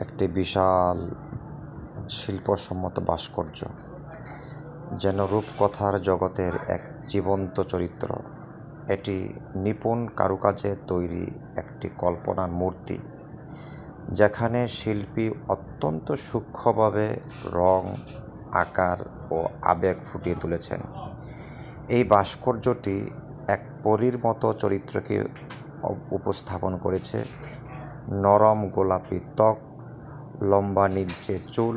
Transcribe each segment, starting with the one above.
একটি বিশাল শিল্পসম্মত ভাস্কর্য, যেন রূপকথার জগতের এক জীবন্ত চরিত্র। এটি নিপুণ কারুকাজে তৈরি একটি কল্পনার মূর্তি, যেখানে শিল্পী অত্যন্ত সূক্ষ্মভাবে রং, আকার ও আবেগ ফুটিয়ে তুলেছেন। এই ভাস্কর্যটি এক পরীর মতো চরিত্রকে উপস্থাপন করেছে। নরম গোলাপি ত্বক, লম্বা নীলচে চুল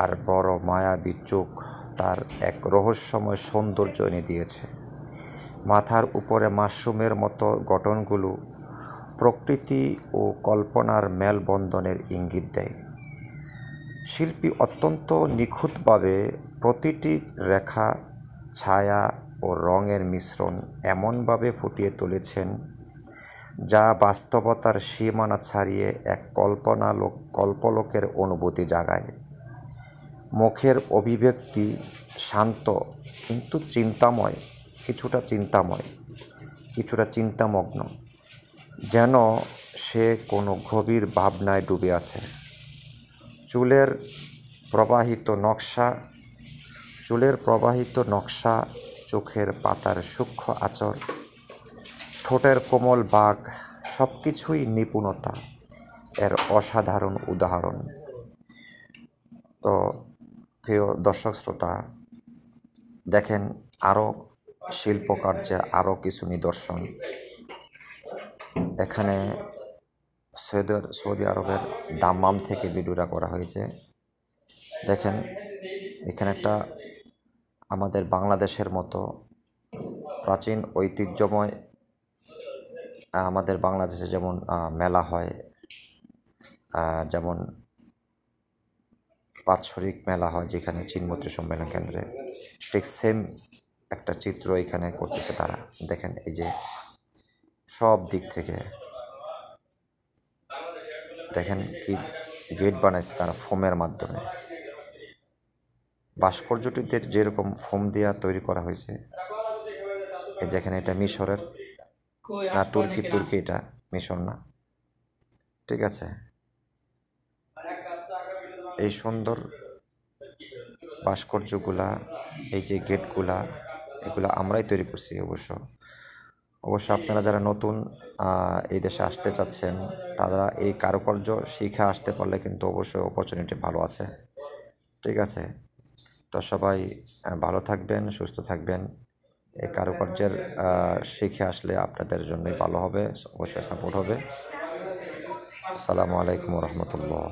আর বড় মায়াবী চোখ তার এক রহস্যময় সৌন্দর্য এনে দিয়েছে। মাথার উপরে মাশরুমের মতো গঠনগুলো প্রকৃতি ও কল্পনার মেলবন্ধনের ইঙ্গিত দেয়। শিল্পী অত্যন্ত নিখুঁতভাবে প্রতিটি রেখা, ছায়া ও রঙের মিশ্রণ এমনভাবে ফুটিয়ে তুলেছেন, যা বাস্তবতার সীমানা ছাড়িয়ে এক কল্পলোকের অনুভূতি জাগায়। মুখের অভিব্যক্তি শান্ত কিন্তু কিছুটা চিন্তামগ্ন, যেন সে কোনো গভীর ভাবনায় ডুবে আছে। চুলের প্রবাহিত নকশা, চোখের পাতার সূক্ষ্ম আঁচড়, ঠোঁটের কোমল বাঁক, সবকিছুই নিপুণতা এর অসাধারণ উদাহরণ। তো প্রিয় দর্শক শ্রোতা, দেখেন আরও শিল্পকার্যের আরও কিছু নিদর্শন। এখানে সৌদি আরবের দাম্মাম থেকে ভিডিওটা করা হয়েছে। দেখেন এখানে একটা আমাদের বাংলাদেশের মতো প্রাচীন ঐতিহ্যময়, আমাদের বাংলাদেশে যেমন মেলা হয়, যেমন বাৎসরিক মেলা হয় যেখানে চিনমৈত্রী সম্মেলন কেন্দ্রে, ঠিক সেম একটা চিত্র এখানে করতেছে তারা। দেখেন এই যে সব দিক থেকে দেখেন কি গেট বানাইছে তারা ফোমের মাধ্যমে। ভাস্কর্যটিতে যেরকম ফোম দিয়া তৈরি করা হয়েছে, এই দেখেন এটা মিশরের না তুর্কি, এটা মিশর না, ঠিক আছে। এই সুন্দর ভাস্কর্যগুলা, এই যে গেটগুলা, এগুলা আমরাই তৈরি করছি। অবশ্য আপনারা যারা নতুন এই দেশে আসতে চাচ্ছেন, তারা এই কারুকার্য শিখে আসতে পারলে কিন্তু অবশ্যই অপরচুনিটি ভালো আছে, ঠিক আছে। তো সবাই ভালো থাকবেন, সুস্থ থাকবেন। এই কারুকার্যের শিখে আসলে আপনাদের জন্যই ভালো হবে, অবশ্যই সাপোর্ট হবে। আসসালামু আলাইকুম রহমতুল্লাহ।